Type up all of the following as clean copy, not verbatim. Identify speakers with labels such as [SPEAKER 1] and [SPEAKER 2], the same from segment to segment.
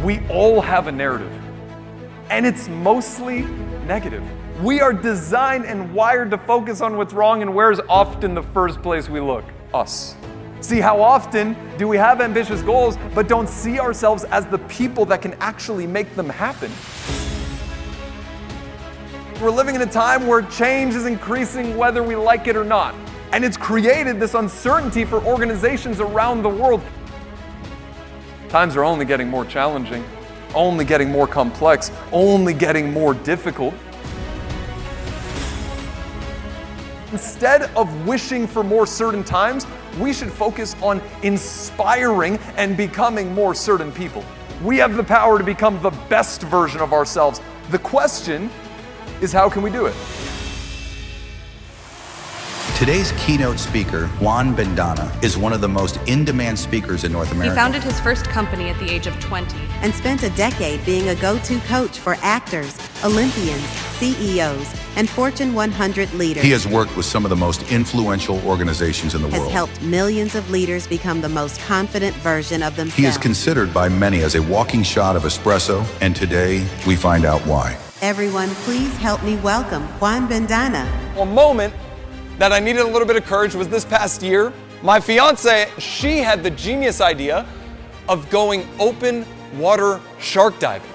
[SPEAKER 1] We all have a narrative, and it's mostly negative. We are designed and wired to focus on what's wrong, and where's often the first place we look? Us. See, how often do we have ambitious goals but don't see ourselves as the people that can actually make them happen? We're living in a time where change is increasing whether we like it or not. And it's created this uncertainty for organizations around the world. Times are only getting more challenging, only getting more complex, only getting more difficult. Instead of wishing for more certain times, we should focus on inspiring and becoming more certain people. We have the power to become the best version of ourselves. The question is, how can we do it?
[SPEAKER 2] Today's keynote speaker, Juan Bendana, is one of the most in-demand speakers in North America.
[SPEAKER 3] He founded his first company at the age of 20.
[SPEAKER 4] And spent a decade being a go-to coach for actors, Olympians, CEOs, and Fortune 100 leaders.
[SPEAKER 2] He has worked with some of the most influential organizations in the world.
[SPEAKER 4] Has helped millions of leaders become the most confident version of themselves.
[SPEAKER 2] He is considered by many as a walking shot of espresso, and today we find out why.
[SPEAKER 4] Everyone, please help me welcome Juan Bendana.
[SPEAKER 1] A moment that I needed a little bit of courage was this past year. My fiance, she had the genius idea of going open water shark diving.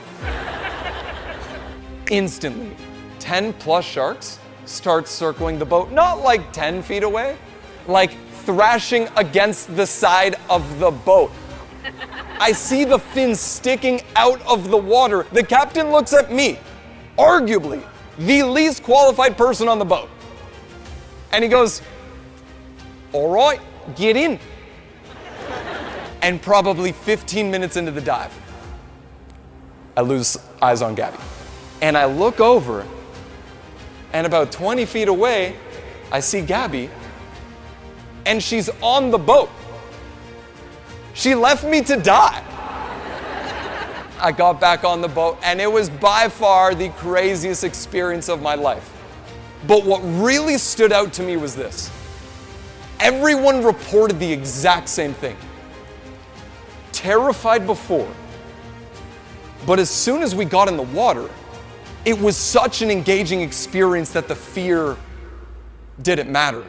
[SPEAKER 1] Instantly, 10 plus sharks start circling the boat, not like 10 feet away, like thrashing against the side of the boat. I see the fins sticking out of the water. The captain looks at me, arguably the least qualified person on the boat. And he goes, "All right, get in." And probably 15 minutes into the dive, I lose eyes on Gabby. And I look over, and about 20 feet away, I see Gabby, and she's on the boat. She left me to die. I got back on the boat, and it was by far the craziest experience of my life. But what really stood out to me was this. Everyone reported the exact same thing. Terrified before, but as soon as we got in the water, it was such an engaging experience that the fear didn't matter.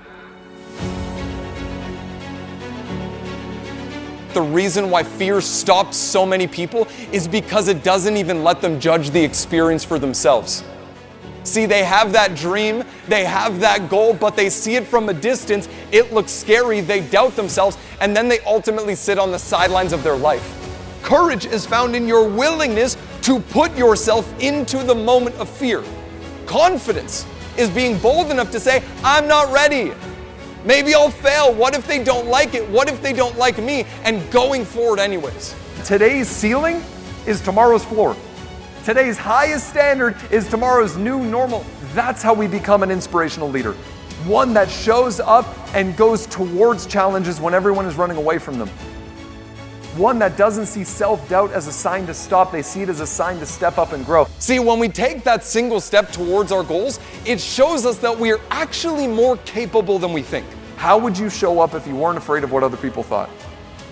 [SPEAKER 1] The reason why fear stops so many people is because it doesn't even let them judge the experience for themselves. See, they have that dream, they have that goal, but they see it from a distance, it looks scary, they doubt themselves, and then they ultimately sit on the sidelines of their life. Courage is found in your willingness to put yourself into the moment of fear. Confidence is being bold enough to say, "I'm not ready. Maybe I'll fail. What if they don't like it? What if they don't like me?" And going forward anyways. Today's ceiling is tomorrow's floor. Today's highest standard is tomorrow's new normal. That's how we become an inspirational leader. One that shows up and goes towards challenges when everyone is running away from them. One that doesn't see self-doubt as a sign to stop, they see it as a sign to step up and grow. See, when we take that single step towards our goals, it shows us that we are actually more capable than we think. How would you show up if you weren't afraid of what other people thought?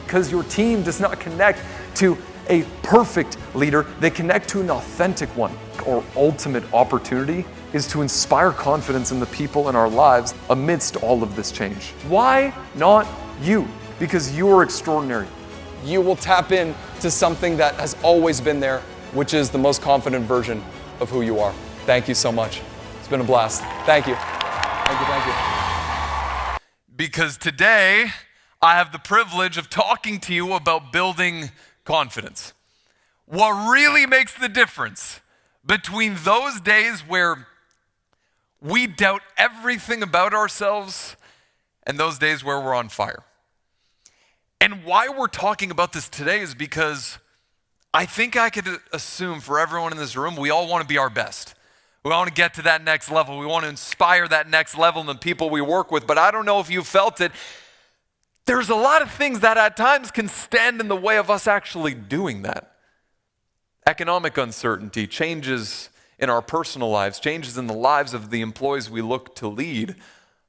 [SPEAKER 1] Because your team does not connect to a perfect leader, they connect to an authentic one. Our ultimate opportunity is to inspire confidence in the people in our lives amidst all of this change. Why not you? Because you are extraordinary. You will tap in to something that has always been there, which is the most confident version of who you are. Thank you so much. It's been a blast. Thank you. Thank you, thank you.
[SPEAKER 5] Because today, I have the privilege of talking to you about building confidence. What really makes the difference between those days where we doubt everything about ourselves and those days where we're on fire. And why we're talking about this today is because I think I could assume for everyone in this room, we all want to be our best. We want to get to that next level. We want to inspire that next level in the people we work with. But I don't know if you felt it. There's a lot of things that at times can stand in the way of us actually doing that. Economic uncertainty, changes in our personal lives, changes in the lives of the employees we look to lead,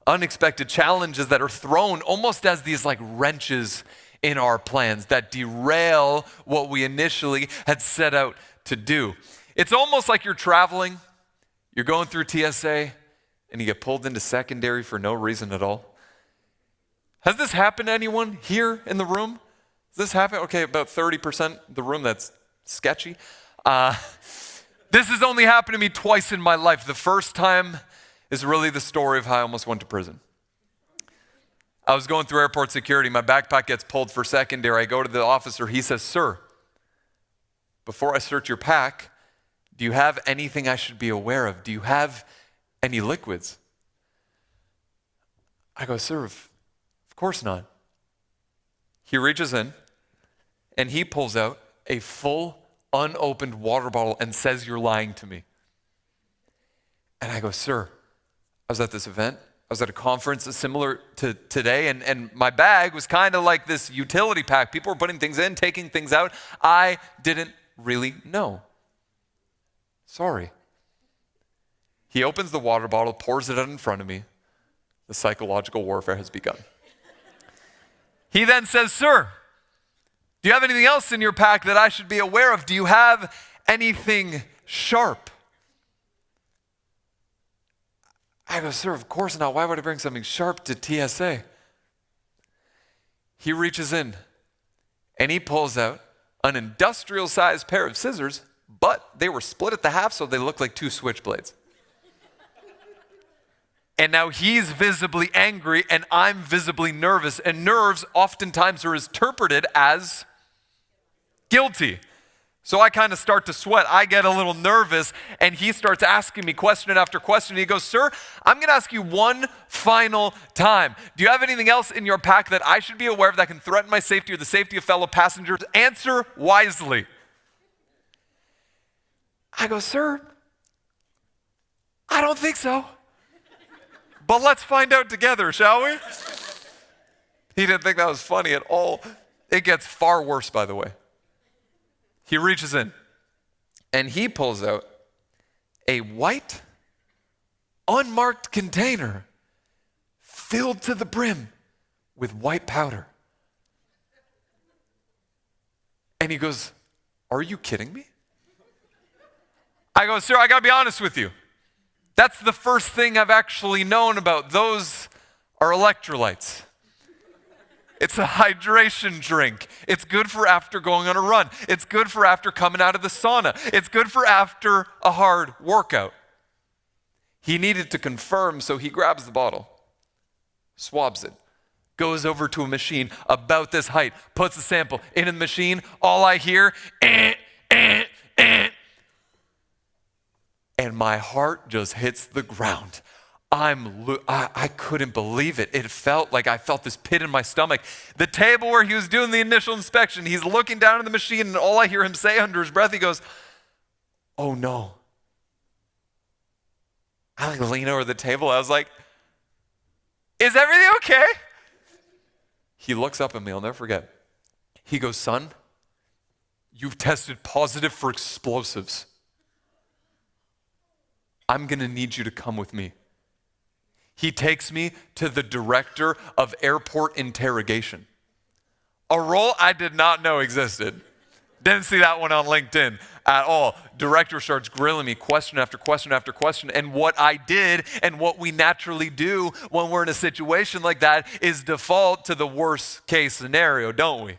[SPEAKER 5] unexpected challenges that are thrown almost as these like wrenches in our plans that derail what we initially had set out to do. It's almost like you're traveling, you're going through TSA, and you get pulled into secondary for no reason at all. Has this happened to anyone here in the room? Has this happened? Okay, about 30% of the room, that's sketchy. This has only happened to me twice in my life. The first time is really the story of how I almost went to prison. I was going through airport security. My backpack gets pulled for secondary. I go to the officer. He says, "Sir, before I search your pack, do you have anything I should be aware of? Do you have any liquids?" I go, "Sir, of course not." He reaches in and he pulls out a full unopened water bottle and says, "You're lying to me." And I go, "Sir, I was at this event. I was at a conference similar to today, and my bag was kind of like this utility pack. People were putting things in, taking things out. I didn't really know. Sorry." He opens the water bottle, pours it out in front of me. The psychological warfare has begun. He then says, "Sir, do you have anything else in your pack that I should be aware of? Do you have anything sharp?" I go, "Sir, of course not. Why would I bring something sharp to TSA?" He reaches in and he pulls out an industrial-sized pair of scissors, but they were split at the half, so they look like two switchblades. And now he's visibly angry and I'm visibly nervous, and nerves oftentimes are interpreted as guilty. So I kind of start to sweat. I get a little nervous, and he starts asking me question after question. He goes, "Sir, I'm going to ask you one final time. Do you have anything else in your pack that I should be aware of that can threaten my safety or the safety of fellow passengers? Answer wisely." I go, "Sir, I don't think so. But let's find out together, shall we?" He didn't think that was funny at all. It gets far worse, by the way. He reaches in and he pulls out a white, unmarked container filled to the brim with white powder. And he goes, "Are you kidding me?" I go, "Sir, I gotta be honest with you. That's the first thing I've actually known about. Those are electrolytes. It's a hydration drink. It's good for after going on a run. It's good for after coming out of the sauna. It's good for after a hard workout." He needed to confirm, so he grabs the bottle, swabs it, goes over to a machine about this height, puts the sample in the machine. All I hear, and my heart just hits the ground. I couldn't believe it. It felt like I felt this pit in my stomach. The table where he was doing the initial inspection, he's looking down at the machine, and all I hear him say under his breath, he goes, "Oh no." I lean over the table. I was like, "Is everything okay?" He looks up at me, I'll never forget. He goes, "Son, you've tested positive for explosives. I'm gonna need you to come with me." He takes me to the director of airport interrogation, a role I did not know existed. Didn't see that one on LinkedIn at all. Director starts grilling me question after question after question. And what I did and what we naturally do when we're in a situation like that is default to the worst case scenario, don't we?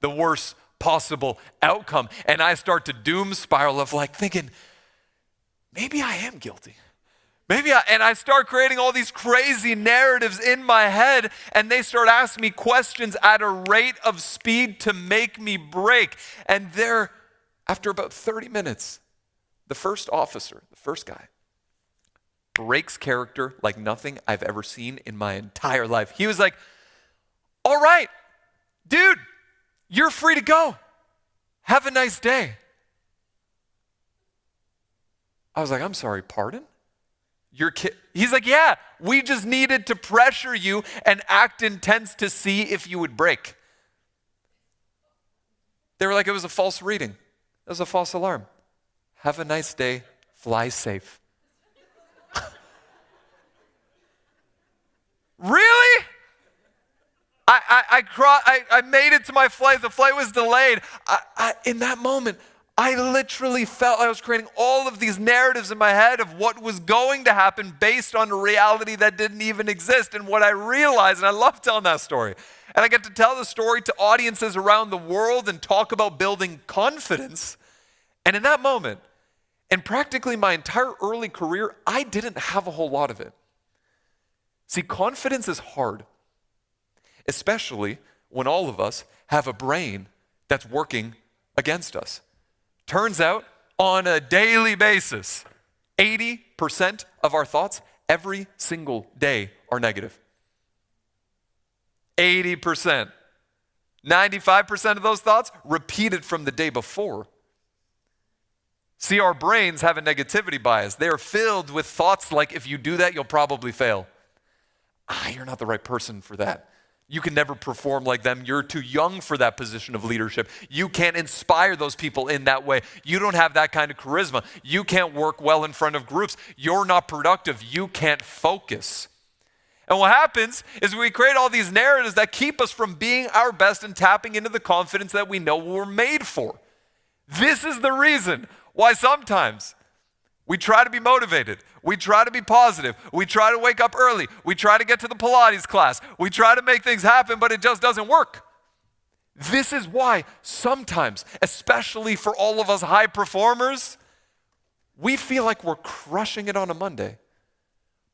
[SPEAKER 5] The worst possible outcome. And I start to doom spiral of like thinking, maybe I am guilty. And I start creating all these crazy narratives in my head, and they start asking me questions at a rate of speed to make me break. And there, after about 30 minutes, the first officer, the first guy, breaks character like nothing I've ever seen in my entire life. He was like, "All right, dude, you're free to go. Have a nice day." I was like, "I'm sorry, pardon? He's like, "Yeah, we just needed to pressure you and act intense to see if you would break." They were like, "It was a false reading. It was a false alarm. Have a nice day. Fly safe." Really? I made it to my flight. The flight was delayed. In that moment, I literally felt I was creating all of these narratives in my head of what was going to happen based on a reality that didn't even exist. And what I realized, and I love telling that story, and I get to tell the story to audiences around the world and talk about building confidence. And in that moment, and practically my entire early career, I didn't have a whole lot of it. See, confidence is hard, especially when all of us have a brain that's working against us. Turns out, on a daily basis, 80% of our thoughts every single day are negative. 80%. 95% of those thoughts repeated from the day before. See, our brains have a negativity bias. They are filled with thoughts like, if you do that, you'll probably fail. You're not the right person for that. You can never perform like them. You're too young for that position of leadership. You can't inspire those people in that way. You don't have that kind of charisma. You can't work well in front of groups. You're not productive. You can't focus. And what happens is we create all these narratives that keep us from being our best and tapping into the confidence that we know we're made for. This is the reason why sometimes we try to be motivated. We try to be positive. We try to wake up early. We try to get to the Pilates class. We try to make things happen, but it just doesn't work. This is why sometimes, especially for all of us high performers, we feel like we're crushing it on a Monday,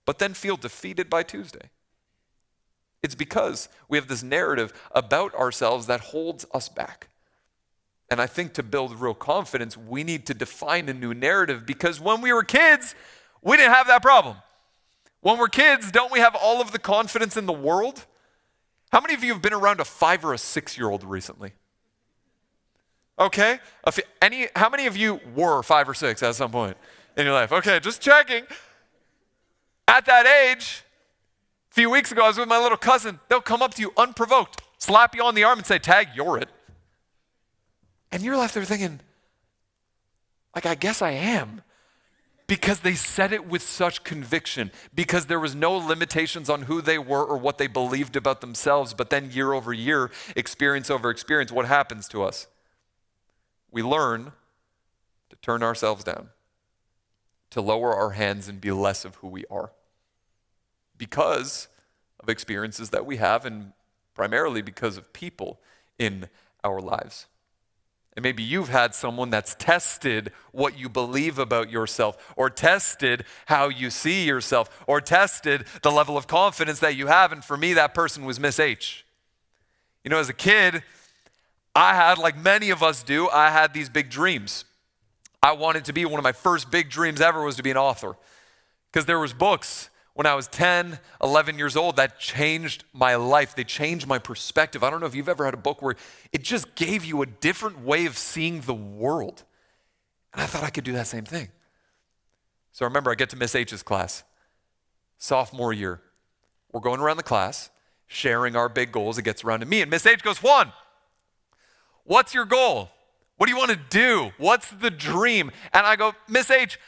[SPEAKER 5] but then feel defeated by Tuesday. It's because we have this narrative about ourselves that holds us back. And I think to build real confidence, we need to define a new narrative, because when we were kids, we didn't have that problem. When we're kids, don't we have all of the confidence in the world? How many of you have been around a 5 or a 6-year-old recently? Okay. How many of you were 5 or 6 at some point in your life? Okay, just checking. At that age, a few weeks ago, I was with my little cousin. They'll come up to you unprovoked, slap you on the arm and say, "Tag, you're it." And you're left there thinking, like, I guess I am. Because they said it with such conviction, because there was no limitations on who they were or what they believed about themselves. But then year over year, experience over experience, what happens to us? We learn to turn ourselves down, to lower our hands and be less of who we are, because of experiences that we have, and primarily because of people in our lives. And maybe you've had someone that's tested what you believe about yourself, or tested how you see yourself, or tested the level of confidence that you have. And for me, that person was Miss H. You know, as a kid, I had, like many of us do, I had these big dreams. I wanted to be, one of my first big dreams ever was to be an author. Because there was books when I was 10, 11 years old that changed my life. They changed my perspective. I don't know if you've ever had a book where it just gave you a different way of seeing the world. And I thought I could do that same thing. So I remember I get to Miss H's class, sophomore year. We're going around the class, sharing our big goals. It gets around to me, and Miss H goes, "Juan, what's your goal? What do you want to do? What's the dream?" And I go, "Miss H,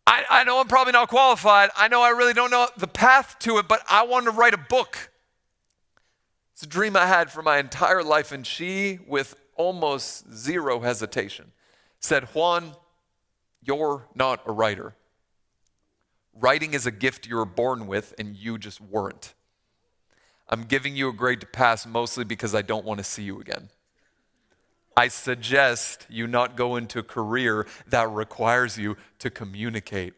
[SPEAKER 5] I know I'm probably not qualified. I know I really don't know the path to it, but I want to write a book." It's a dream I had for my entire life. And she, with almost zero hesitation, said, "Juan, you're not a writer. Writing is a gift you were born with, and you just weren't. I'm giving you a grade to pass mostly because I don't want to see you again. I suggest you not go into a career that requires you to communicate."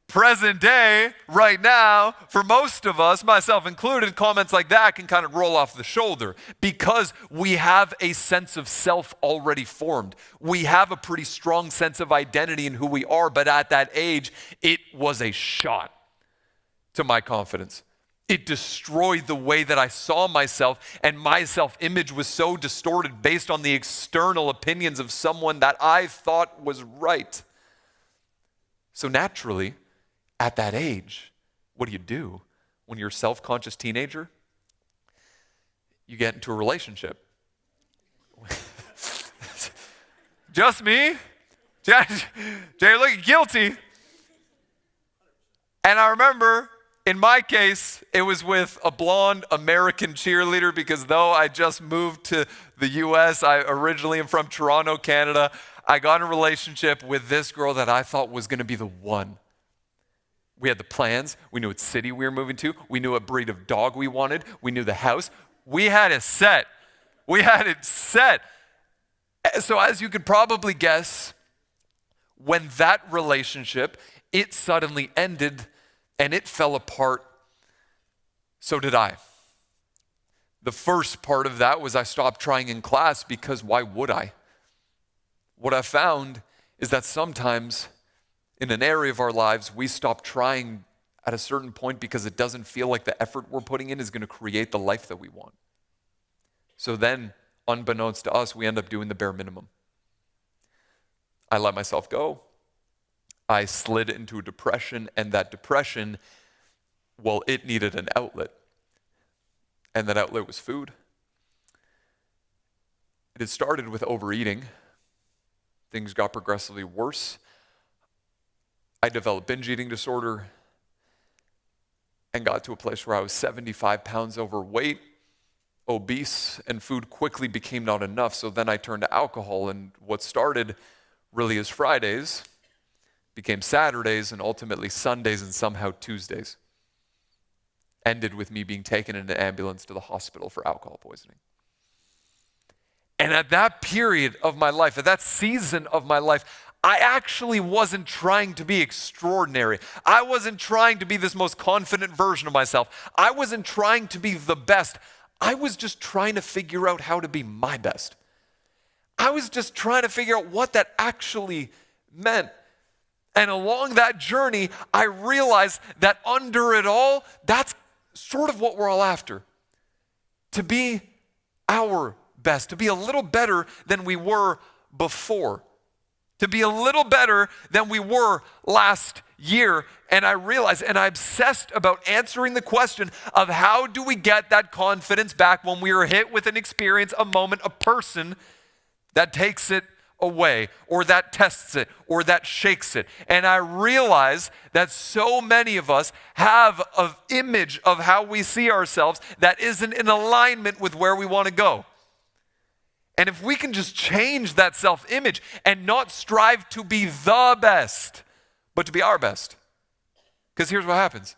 [SPEAKER 5] Present day, right now, for most of us, myself included, comments like that can kind of roll off the shoulder, because we have a sense of self already formed. We have a pretty strong sense of identity in who we are, but at that age, it was a shot to my confidence. It destroyed the way that I saw myself, and my self-image was so distorted based on the external opinions of someone that I thought was right. So naturally, at that age, what do when you're a self-conscious teenager? You get into a relationship. Just me? Jay, look guilty. And I remember in my case, it was with a blonde American cheerleader because though I just moved to the US, I originally am from Toronto, Canada, I got in a relationship with this girl that I thought was gonna be the one. We had the plans, we knew what city we were moving to, we knew what breed of dog we wanted, we knew the house, we had it set. So as you could probably guess, when that relationship, it suddenly ended and it fell apart, so did I. The first part of that was I stopped trying in class because why would I? What I found is that sometimes in an area of our lives, we stop trying at a certain point because it doesn't feel like the effort we're putting in is going to create the life that we want. So then, unbeknownst to us, we end up doing the bare minimum. I let myself go. I slid into a depression, and that depression, well, it needed an outlet. And that outlet was food. It had started with overeating. Things got progressively worse. I developed binge eating disorder and got to a place where I was 75 pounds overweight, obese, and food quickly became not enough. So then I turned to alcohol, and what started really as Fridays became Saturdays and ultimately Sundays and somehow Tuesdays. Ended with me being taken in an ambulance to the hospital for alcohol poisoning. And at that period of my life, at that season of my life, I actually wasn't trying to be extraordinary. I wasn't trying to be this most confident version of myself. I wasn't trying to be the best. I was just trying to figure out how to be my best. I was just trying to figure out what that actually meant. And along that journey, I realized that under it all, that's sort of what we're all after. To be our best, to be a little better than we were before. To be a little better than we were last year. And I realized, and I obsessed about answering the question of how do we get that confidence back when we are hit with an experience, a moment, a person that takes it away, or that tests it, or that shakes it. And I realize that so many of us have an image of how we see ourselves that isn't in alignment with where we want to go. And if we can just change that self-image and not strive to be the best, but to be our best. Because here's what happens.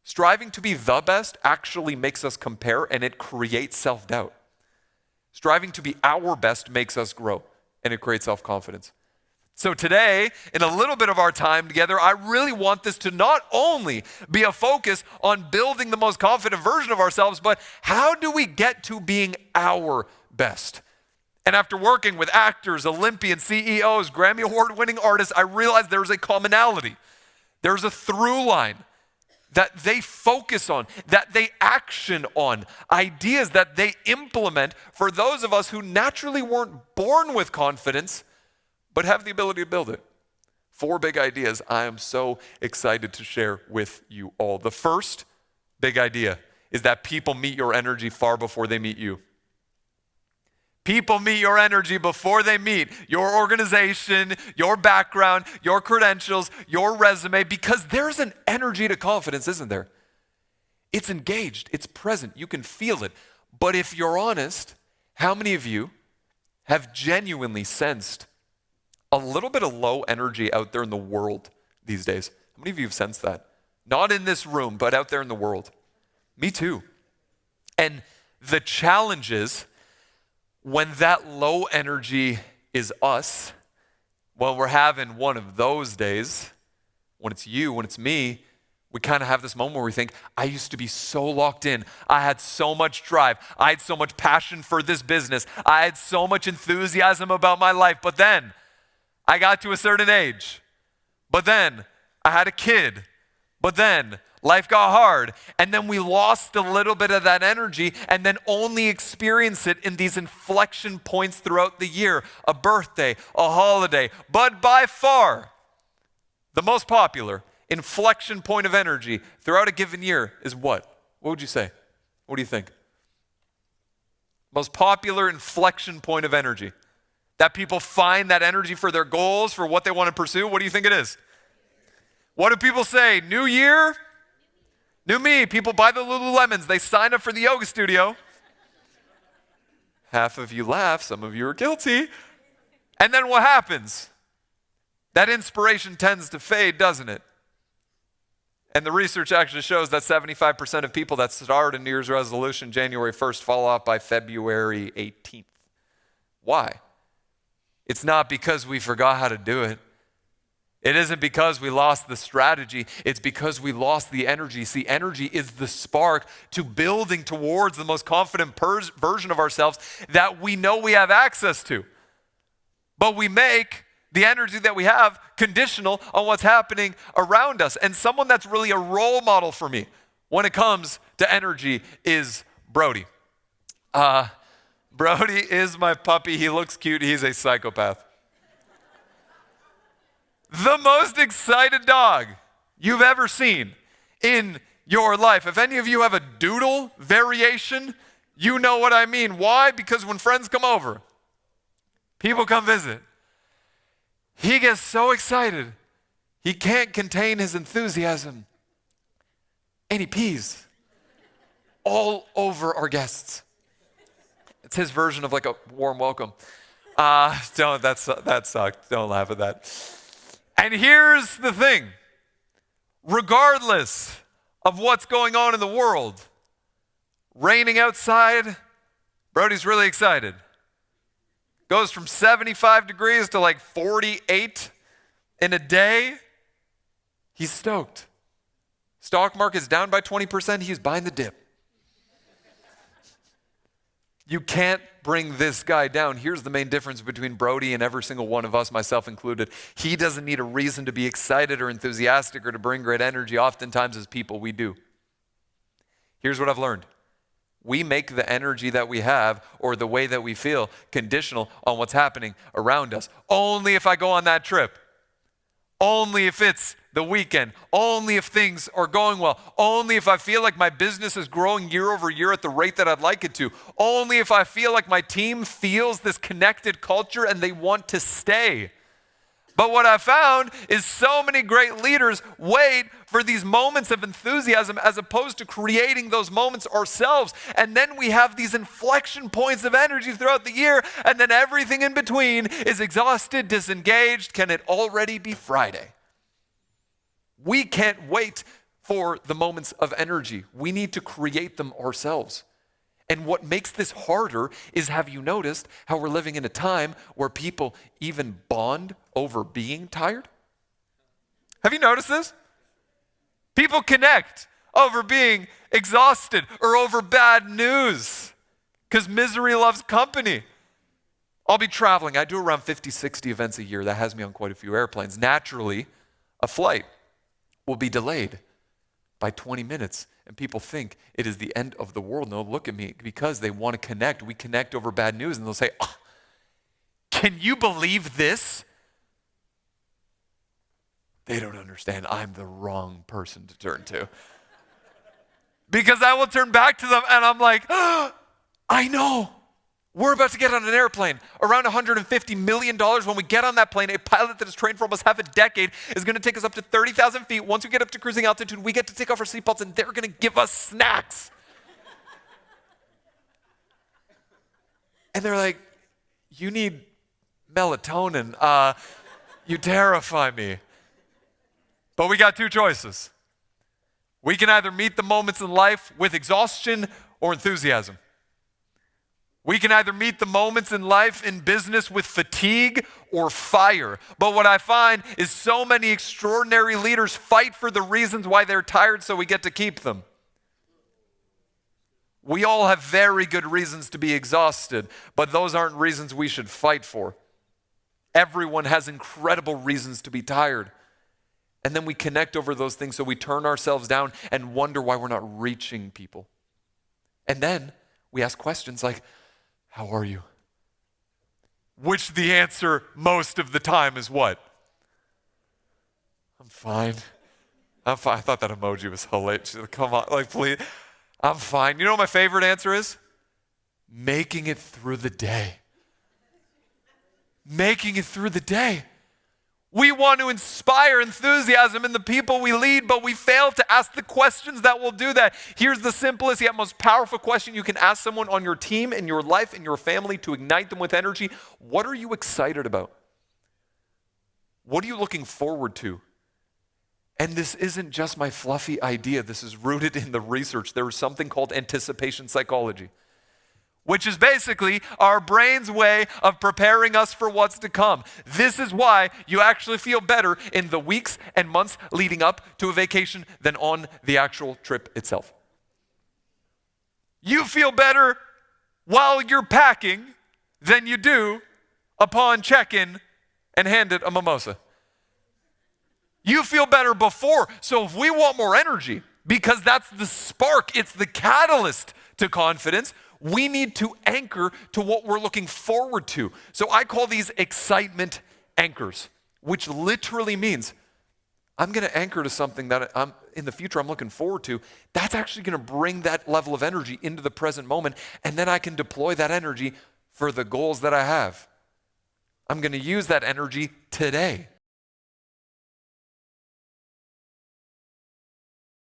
[SPEAKER 5] Striving to be the best actually makes us compare, and it creates self-doubt. Striving to be our best makes us grow, and it creates self-confidence. So today, in a little bit of our time together, I really want this to not only be a focus on building the most confident version of ourselves, but how do we get to being our best? And after working with actors, Olympians, CEOs, Grammy award-winning artists, I realized there's a commonality. There's a through line that they focus on, that they action on, ideas that they implement for those of us who naturally weren't born with confidence, but have the ability to build it. 4 big ideas I am so excited to share with you all. The first big idea is that people meet your energy far before they meet you. People meet your energy before they meet your organization, your background, your credentials, your resume, because there's an energy to confidence, isn't there? It's engaged, it's present, you can feel it. But if you're honest, how many of you have genuinely sensed a little bit of low energy out there in the world these days? How many of you have sensed that? Not in this room, but out there in the world. Me too. And the challenge is, when that low energy is us, when we're having one of those days, when it's you, when it's me, we kind of have this moment where we think, I used to be so locked in. I had so much drive. I had so much passion for this business. I had so much enthusiasm about my life. But then I got to a certain age. But then I had a kid. But then life got hard, and then we lost a little bit of that energy and then only experience it in these inflection points throughout the year, a birthday, a holiday. But by far, the most popular inflection point of energy throughout a given year is what? What would you say? What do you think? Most popular inflection point of energy. That people find that energy for their goals, for what they want to pursue. What do you think it is? What do people say? New year? New me, people buy the Lululemons, they sign up for the yoga studio. Half of you laugh, some of you are guilty. And then what happens? That inspiration tends to fade, doesn't it? And the research actually shows that 75% of people that start a New Year's resolution January 1st fall off by February 18th. Why? It's not because we forgot how to do it. It isn't because we lost the strategy. It's because we lost the energy. See, energy is the spark to building towards the most confident version of ourselves that we know we have access to. But we make the energy that we have conditional on what's happening around us. And someone that's really a role model for me when it comes to energy is Brody. Brody is my puppy. He looks cute. He's a psychopath. The most excited dog you've ever seen in your life. If any of you have a doodle variation, you know what I mean. Why? Because when friends come over, people come visit, he gets so excited, he can't contain his enthusiasm, and he pees all over our guests. It's his version of like a warm welcome. That sucked. Don't laugh at that. And here's the thing. Regardless of what's going on in the world, raining outside, Brody's really excited. Goes from 75 degrees to like 48 in a day. He's stoked. Stock market's down by 20%. He's buying the dip. You can't bring this guy down. Here's the main difference between Brody and every single one of us, myself included. He doesn't need a reason to be excited or enthusiastic or to bring great energy. Oftentimes as people, we do. Here's what I've learned. We make the energy that we have or the way that we feel conditional on what's happening around us. Only if I go on that trip. Only if it's the weekend. Only if things are going well. Only if I feel like my business is growing year over year at the rate that I'd like it to. Only if I feel like my team feels this connected culture and they want to stay. But what I found is so many great leaders wait for these moments of enthusiasm as opposed to creating those moments ourselves. And then we have these inflection points of energy throughout the year, and then everything in between is exhausted, disengaged. Can it already be Friday? We can't wait for the moments of energy. We need to create them ourselves. And what makes this harder is, have you noticed how we're living in a time where people even bond over being tired? Have you noticed this? People connect over being exhausted or over bad news because misery loves company. I'll be traveling. I do around 50, 60 events a year. That has me on quite a few airplanes. Naturally, a flight will be delayed by 20 minutes. And people think it is the end of the world. And they'll look at me because they want to connect. We connect over bad news. And they'll say, oh, can you believe this? They don't understand. I'm the wrong person to turn to. Because I will turn back to them and I'm like, oh, I know. We're about to get on an airplane. Around $150 million. When we get on that plane, a pilot that has trained for almost half a decade is going to take us up to 30,000 feet. Once we get up to cruising altitude, we get to take off our seatbelts and they're going to give us snacks. And they're like, you need melatonin. You terrify me. But we got two choices. We can either meet the moments in life with exhaustion or enthusiasm. We can either meet the moments in life, in business, with fatigue or fire. But what I find is so many extraordinary leaders fight for the reasons why they're tired so we get to keep them. We all have very good reasons to be exhausted, but those aren't reasons we should fight for. Everyone has incredible reasons to be tired. And then we connect over those things, so we turn ourselves down and wonder why we're not reaching people. And then we ask questions like, how are you? Which the answer most of the time is what? I'm fine. I'm fine. I thought that emoji was hilarious. Come on, like please. I'm fine. You know what my favorite answer is? Making it through the day. Making it through the day. We want to inspire enthusiasm in the people we lead, but we fail to ask the questions that will do that. Here's the simplest yet most powerful question you can ask someone on your team, in your life, in your family to ignite them with energy. What are you excited about? What are you looking forward to? And this isn't just my fluffy idea. This is rooted in the research. There is something called anticipation psychology, which is basically our brain's way of preparing us for what's to come. This is why you actually feel better in the weeks and months leading up to a vacation than on the actual trip itself. You feel better while you're packing than you do upon check-in and handed a mimosa. You feel better before. So if we want more energy, because that's the spark, it's the catalyst to confidence, we need to anchor to what we're looking forward to. So I call these excitement anchors, which literally means I'm going to anchor to something that in the future I'm looking forward to. That's actually going to bring that level of energy into the present moment, and then I can deploy that energy for the goals that I have. I'm going to use that energy today.